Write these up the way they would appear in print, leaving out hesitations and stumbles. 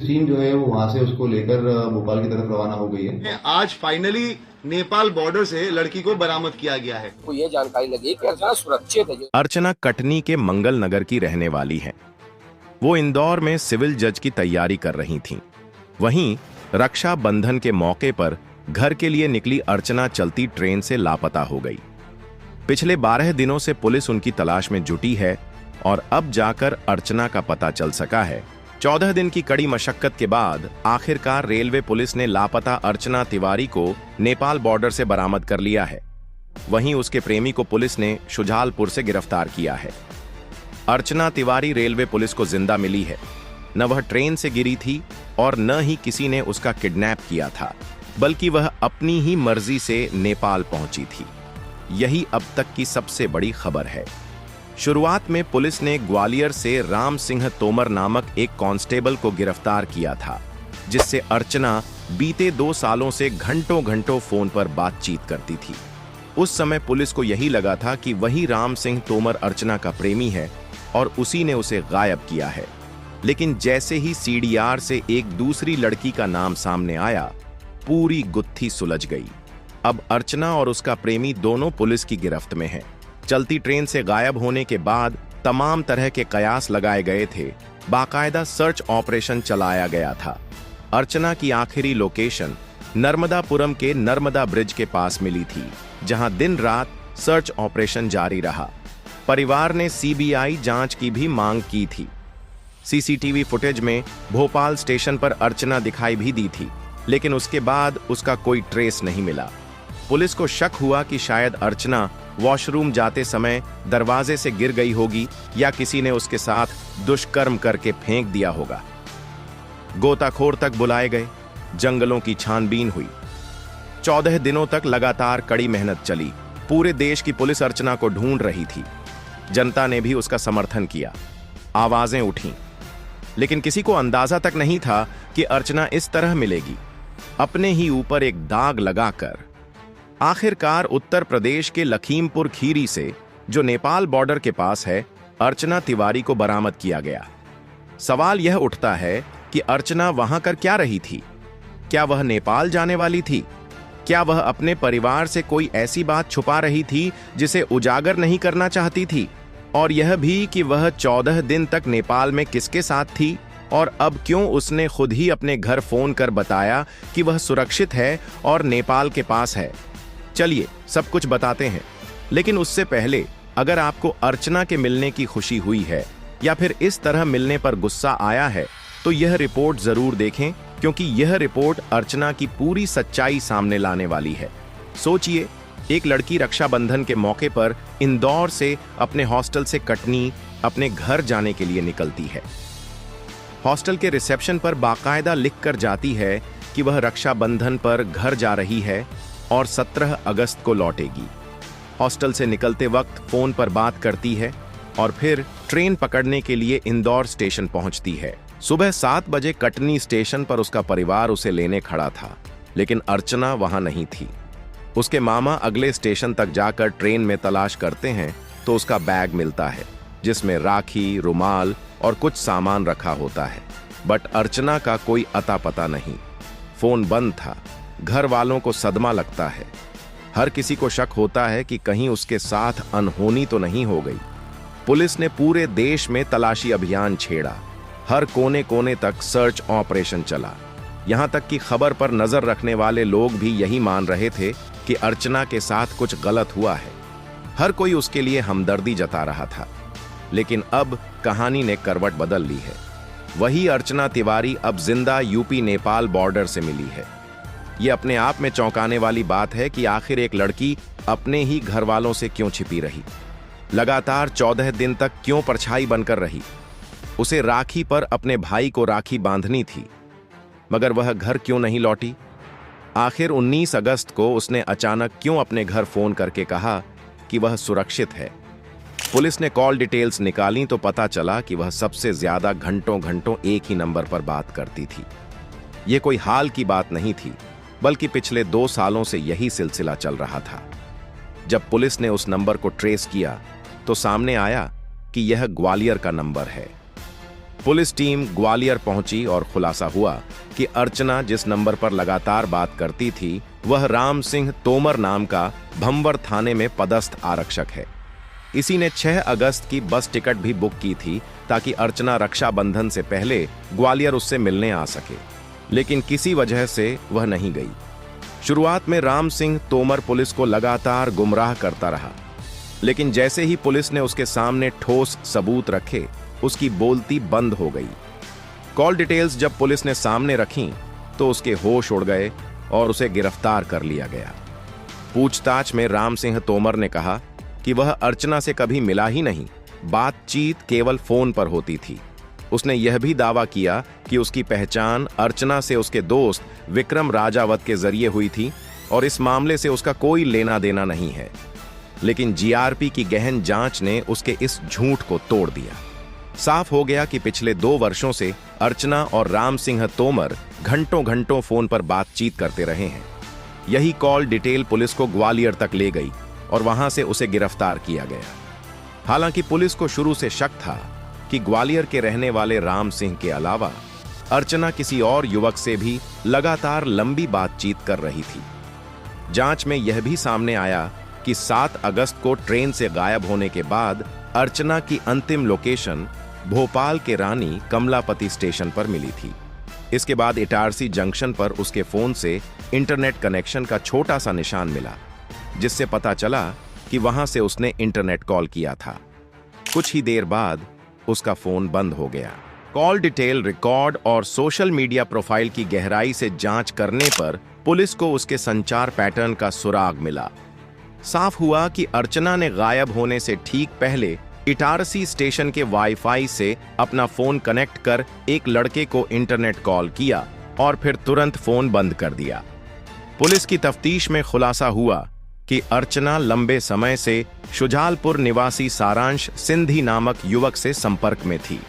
Team जो है वो वहां से उसको लेकर भोपाल की तरफ रवाना हो गई है। आज फाइनली नेपाल बॉर्डर से लड़की को बरामद किया गया है। को ये जानकारी लगी कि अर्चना सुरक्षित है। अर्चना कटनी के मंगल नगर की रहने वाली है। वो इंदौर में सिविल जज की तैयारी कर रही थीं। वहीं रक्षा बंधन के मौके पर घर के लिए निकली अर्चना चलती ट्रेन से लापता हो गई। पिछले 12 दिनों से पुलिस उनकी तलाश में जुटी है और अब जाकर अर्चना का पता चल सका है। 14 दिन की कड़ी मशक्कत के बाद आखिरकार रेलवे पुलिस ने लापता अर्चना तिवारी को नेपाल बॉर्डर से बरामद कर लिया है। वहीं उसके प्रेमी को पुलिस ने शुजालपुर से गिरफ्तार किया है। अर्चना तिवारी रेलवे पुलिस को जिंदा मिली है। न वह ट्रेन से गिरी थी और न ही किसी ने उसका किडनैप किया था, बल्कि वह अपनी ही मर्जी से नेपाल पहुंची थी। यही अब तक की सबसे बड़ी खबर है। शुरुआत में पुलिस ने ग्वालियर से राम सिंह तोमर नामक एक कांस्टेबल को गिरफ्तार किया था, जिससे अर्चना बीते 2 सालों से घंटों घंटों फोन पर बातचीत करती थी। उस समय पुलिस को यही लगा था कि वही राम सिंह तोमर अर्चना का प्रेमी है और उसी ने उसे गायब किया है। लेकिन जैसे ही सीडीआर से एक दूसरी लड़की का नाम सामने आया, पूरी गुत्थी सुलझ गई। अब अर्चना और उसका प्रेमी दोनों पुलिस की गिरफ्त में हैं। चलती ट्रेन से गायब होने के बाद तमाम तरह के कयास लगाए गए थे। बाकायदा सर्च ऑपरेशन चलाया गया था। अर्चना की आखिरी लोकेशन नर्मदापुरम के नर्मदा ब्रिज के पास मिली थी, जहां दिन रात सर्च ऑपरेशन जारी रहा। परिवार ने सीबीआई जांच की भी मांग की थी। सीसीटीवी फुटेज में भोपाल स्टेशन पर अर्चना दिखाई भी दी थी, लेकिन उसके बाद उसका कोई ट्रेस नहीं मिला। पुलिस को शक हुआ कि शायद अर्चना वॉशरूम जाते समय दरवाजे से गिर गई होगी या किसी ने उसके साथ दुष्कर्म करके फेंक दिया होगा। गोताखोर तक बुलाए गए, जंगलों की छानबीन हुई। 14 दिनों तक लगातार कड़ी मेहनत चली। पूरे देश की पुलिस अर्चना को ढूंढ रही थी। जनता ने भी उसका समर्थन किया, आवाजें उठीं। लेकिन किसी को अंदाजा तक नहीं था कि अर्चना इस तरह मिलेगी, अपने ही ऊपर एक दाग लगाकर। आखिरकार उत्तर प्रदेश के लखीमपुर खीरी से, जो नेपाल बॉर्डर के पास है, अर्चना तिवारी को बरामद किया गया। सवाल यह उठता है कि अर्चना वहां कर क्या रही थी? क्या वह नेपाल जाने वाली थी? क्या वह अपने परिवार से कोई ऐसी बात छुपा रही थी जिसे उजागर नहीं करना चाहती थी? और यह भी कि वह 14 दिन तक नेपाल में किसके साथ थी और अब क्यों उसने खुद ही अपने घर फोन कर बताया कि वह सुरक्षित है और नेपाल के पास है? चलिए सब कुछ बताते हैं। लेकिन उससे पहले, अगर आपको अर्चना के मिलने की खुशी हुई है या फिर इस तरह मिलने पर गुस्सा आया है, तो यह रिपोर्ट जरूर देखें, क्योंकि यह रिपोर्ट अर्चना की पूरी सच्चाई सामने लाने वाली है। सोचिए, एक लड़की रक्षाबंधन के मौके पर इंदौर से अपने हॉस्टल से कटनी अपने घर जाने के लिए निकलती है। हॉस्टल के रिसेप्शन पर बाकायदा लिख कर जाती है कि वह रक्षाबंधन पर घर जा रही है और 17 अगस्त को लौटेगी। हॉस्टल से निकलते वक्त फोन पर बात करती है और फिर ट्रेन पकड़ने के लिए इंदौर स्टेशन पहुंचती है। सुबह 7 बजे कटनी स्टेशन पर उसका परिवार उसे लेने खड़ा था, लेकिन अर्चना वहां नहीं थी। उसके मामा अगले स्टेशन तक जाकर ट्रेन में तलाश करते हैं तो उसका बैग मिलता है, जिसमें राखी, रुमाल और कुछ सामान रखा होता है। बट अर्चना का कोई अता पता नहीं। फोन बंद था। घर वालों को सदमा लगता है। हर किसी को शक होता है कि कहीं उसके साथ अनहोनी तो नहीं हो गई। पुलिस ने पूरे देश में तलाशी अभियान छेड़ा। हर कोने कोने तक सर्च ऑपरेशन चला। यहां तक कि खबर पर नजर रखने वाले लोग भी यही मान रहे थे कि अर्चना के साथ कुछ गलत हुआ है। हर कोई उसके लिए हमदर्दी जता रहा था। लेकिन अब कहानी ने करवट बदल ली है। वही अर्चना तिवारी अब जिंदा यूपी नेपाल बॉर्डर से मिली है। यह अपने आप में चौंकाने वाली बात है कि आखिर एक लड़की अपने ही घर वालों से क्यों छिपी रही, लगातार 14 दिन तक क्यों परछाई बनकर रही। उसे राखी पर अपने भाई को राखी बांधनी थी, मगर वह घर क्यों नहीं लौटी? आखिर 19 अगस्त को उसने अचानक क्यों अपने घर फोन करके कहा कि वह सुरक्षित है? पुलिस ने कॉल डिटेल्स निकाली तो पता चला कि वह सबसे ज्यादा घंटों घंटों एक ही नंबर पर बात करती थी। यह कोई हाल की बात नहीं थी, बल्कि पिछले 2 सालों से यही सिलसिला चल रहा था। जब पुलिस ने उस नंबर को ट्रेस किया तो सामने आया कि यह ग्वालियर का नंबर है। पुलिस टीम ग्वालियर पहुंची और खुलासा हुआ कि अर्चना जिस नंबर पर लगातार बात करती थी वह राम सिंह तोमर नाम का भंवर थाने में पदस्थ आरक्षक है। इसी ने 6 अगस्त की बस टिकट भी बुक की थी ताकि अर्चना रक्षाबंधन से पहले ग्वालियर उससे मिलने आ सके, लेकिन किसी वजह से वह नहीं गई। शुरुआत में राम सिंह तोमर पुलिस को लगातार गुमराह करता रहा, लेकिन जैसे ही पुलिस ने उसके सामने ठोस सबूत रखे उसकी बोलती बंद हो गई। कॉल डिटेल्स जब पुलिस ने सामने रखीं तो उसके होश उड़ गए और उसे गिरफ्तार कर लिया गया। पूछताछ में राम सिंह तोमर ने कहा कि वह अर्चना से कभी मिला ही नहीं, बातचीत केवल फोन पर होती थी। उसने यह भी दावा किया कि उसकी पहचान अर्चना से उसके दोस्त विक्रम राजावत के जरिए हुई थी और इस मामले से उसका कोई लेना देना नहीं है। लेकिन जीआरपी की गहन जांच ने उसके इस झूठ को तोड़ दिया। साफ हो गया कि पिछले 2 वर्षों से अर्चना और राम सिंह तोमर घंटों घंटों फोन पर बातचीत करते रहे हैं। यही कॉल डिटेल पुलिस को ग्वालियर तक ले गई और वहां से उसे गिरफ्तार किया गया। हालांकि पुलिस को शुरू से शक था कि ग्वालियर के रहने वाले राम सिंह के अलावा अर्चना किसी और युवक से भी लगातार लंबी बातचीत कर रही थी। जांच में यह भी सामने आया कि 7 अगस्त को ट्रेन से गायब होने के बाद अर्चना की अंतिम लोकेशन भोपाल के रानी कमलापति स्टेशन पर मिली थी। इसके बाद इटारसी जंक्शन पर उसके फोन से इंटरनेट कनेक्शन का छोटा सा निशान मिला, जिससे पता चला कि वहां से उसने इंटरनेट कॉल किया था। कुछ ही देर बाद उसका फोन बंद हो गया। कॉल डिटेल रिकॉर्ड और सोशल मीडिया प्रोफाइल की गहराई से जांच करने पर पुलिस को उसके संचार पैटर्न का सुराग मिला। साफ हुआ कि अर्चना ने गायब होने से ठीक पहले इटारसी स्टेशन के वाईफाई से अपना फोन कनेक्ट कर एक लड़के को इंटरनेट कॉल किया और फिर तुरंत फोन बंद कर दिया। पुलिस की तफ्तीश में खुलासा हुआ कि अर्चना लंबे समय से शुजालपुर निवासी सारांश सिंधी नामक युवक से संपर्क में थी।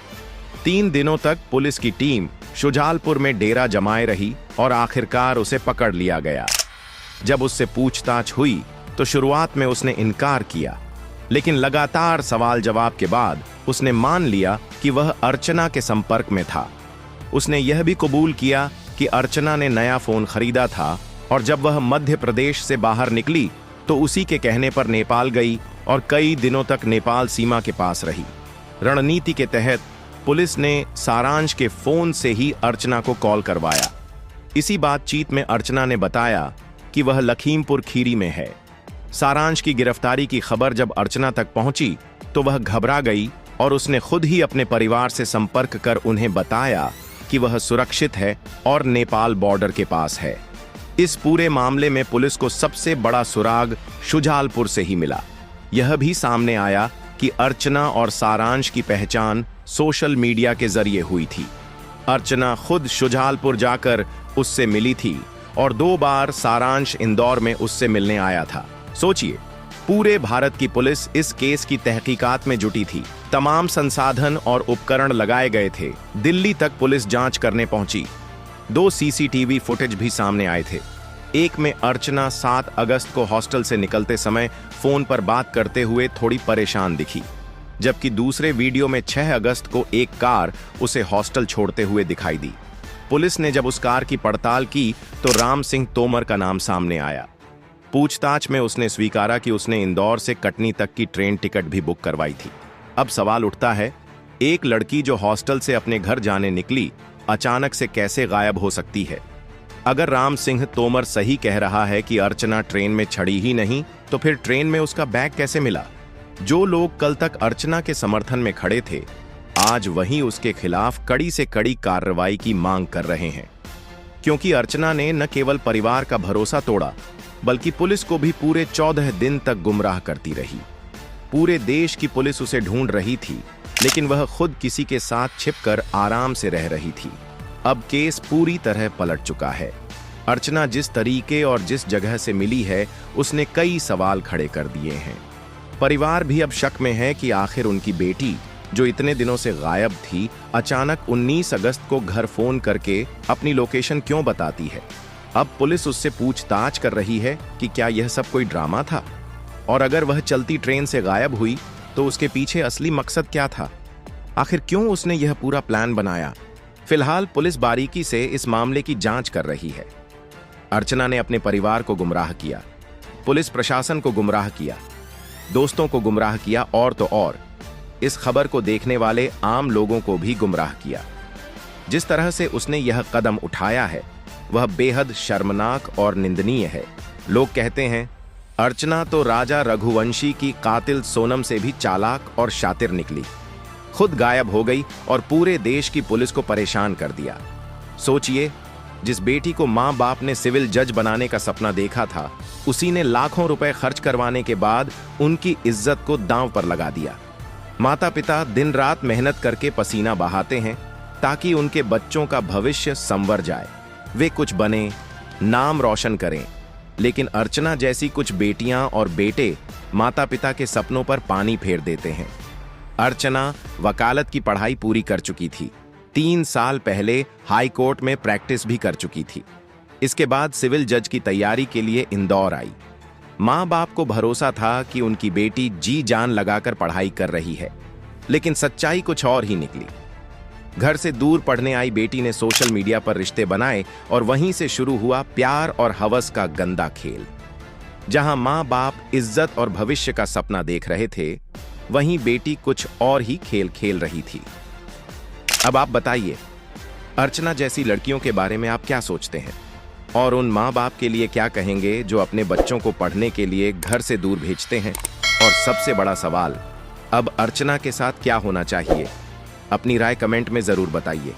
3 दिनों तक पुलिस की टीम शुजालपुर में डेरा जमाए रही और आखिरकार उसे पकड़ लिया गया। जब उससे पूछताछ हुई तो शुरुआत में उसने इनकार किया, लेकिन लगातार सवाल जवाब के बाद उसने मान लिया कि वह अर्चना के संपर्क में था। उसने यह भी कबूल किया कि अर्चना ने नया फोन खरीदा था और जब वह मध्य प्रदेश से बाहर निकली तो उसी के कहने पर नेपाल गई और कई दिनों तक नेपाल सीमा के पास रही। रणनीति के तहत पुलिस ने सारांश के फोन से ही अर्चना को कॉल करवाया। इसी बातचीत में अर्चना ने बताया कि वह लखीमपुर खीरी में है। सारांश की गिरफ्तारी की खबर जब अर्चना तक पहुंची तो वह घबरा गई और उसने खुद ही अपने परिवार से संपर्क कर उन्हें बताया कि वह सुरक्षित है और नेपाल बॉर्डर के पास है। इस पूरे मामले में पुलिस को सबसे बड़ा सुराग शुजालपुर से ही मिला। यह भी सामने आया कि अर्चना और सारांश की पहचान सोशल मीडिया के जरिए हुई थी। अर्चना खुद शुजालपुर जाकर उससे मिली थी और 2 बार सारांश इंदौर में उससे मिलने आया था। सोचिए, पूरे भारत की पुलिस इस केस की तहकीकात में जुटी थी। तमाम संसाधन और उपकरण लगाए गए थे। दिल्ली तक पुलिस जांच करने पहुंची। 2 सीसीटीवी फुटेज भी सामने आए थे। एक में अर्चना 7 अगस्त को हॉस्टल से निकलते समय फोन पर बात करते हुए थोड़ी परेशान दिखी, जबकि दूसरे वीडियो में 6 अगस्त को एक कार उसे हॉस्टल छोड़ते हुए दिखाई दी। पुलिस ने जब उस कार की पड़ताल की तो राम सिंह तोमर का नाम सामने आया। पूछताछ में उसने स्वीकारा कि उसने इंदौर से कटनी तक की ट्रेन टिकट भी बुक करवाई थी। अब सवाल उठता है, एक लड़की जो हॉस्टल से अपने घर जाने निकली अचानक से कैसे गायब हो सकती है? अगर राम सिंह तोमर सही कह रहा है कि अर्चना ट्रेन में चढ़ी ही नहीं, तो फिर ट्रेन में उसका बैग कैसे मिला? जो लोग कल तक अर्चना के समर्थन में खड़े थे, आज वहीं उसके खिलाफ कड़ी से कड़ी कार्रवाई की मांग कर रहे हैं, क्योंकि अर्चना ने न केवल परिवार का भरोसा तोड़ा बल्कि पुलिस को भी पूरे 14 दिन तक गुमराह करती रही। पूरे देश की पुलिस उसे ढूंढ रही थी, लेकिन वह खुद किसी के साथ छिपकर आराम से रह रही थी। अब केस पूरी तरह पलट चुका है। अर्चना जिस तरीके और जिस जगह से मिली है, उसने कई सवाल खड़े कर दिए हैं। परिवार भी अब शक में है कि आखिर उनकी बेटी, जो इतने दिनों से गायब थी, अचानक 19 अगस्त को घर फोन करके अपनी लोकेशन क्यों बताती है। अब पुलिस उससे पूछताछ कर रही है कि क्या यह सब कोई ड्रामा था, और अगर वह चलती ट्रेन से गायब हुई तो उसके पीछे असली मकसद क्या था। आखिर क्यों उसने यह पूरा प्लान बनाया? फिलहाल पुलिस बारीकी से इस मामले की जांच कर रही है। अर्चना ने अपने परिवार को गुमराह किया, पुलिस प्रशासन को गुमराह किया, दोस्तों को गुमराह किया और तो और इस खबर को देखने वाले आम लोगों को भी गुमराह किया। जिस तरह से उसने यह कदम उठाया है वह बेहद शर्मनाक और निंदनीय है। लोग कहते हैं अर्चना तो राजा रघुवंशी की कातिल सोनम से भी चालाक और शातिर निकली, खुद गायब हो गई और पूरे देश की पुलिस को परेशान कर दिया। सोचिए, जिस बेटी को मां बाप ने सिविल जज बनाने का सपना देखा था, उसी ने लाखों रुपए खर्च करवाने के बाद उनकी इज्जत को दांव पर लगा दिया। माता पिता दिन रात मेहनत करके पसीना बहाते हैं ताकि उनके बच्चों का भविष्य संवर जाए, वे कुछ बने, नाम रोशन करें। लेकिन अर्चना जैसी कुछ बेटियां और बेटे माता पिता के सपनों पर पानी फेर देते हैं। अर्चना वकालत की पढ़ाई पूरी कर चुकी थी, 3 साल पहले हाई कोर्ट में प्रैक्टिस भी कर चुकी थी। इसके बाद सिविल जज की तैयारी के लिए इंदौर आई। मां बाप को भरोसा था कि उनकी बेटी जी जान लगाकर पढ़ाई कर रही है, लेकिन सच्चाई कुछ और ही निकली। घर से दूर पढ़ने आई बेटी ने सोशल मीडिया पर रिश्ते बनाए और वहीं से शुरू हुआ प्यार और हवस का गंदा खेल। जहां मां बाप इज्जत और भविष्य का सपना देख रहे थे, वहीं बेटी कुछ और ही खेल खेल रही थी। अब आप बताइए, अर्चना जैसी लड़कियों के बारे में आप क्या सोचते हैं और उन मां बाप के लिए क्या कहेंगे जो अपने बच्चों को पढ़ने के लिए घर से दूर भेजते हैं? और सबसे बड़ा सवाल, अब अर्चना के साथ क्या होना चाहिए? अपनी राय कमेंट में जरूर बताइए।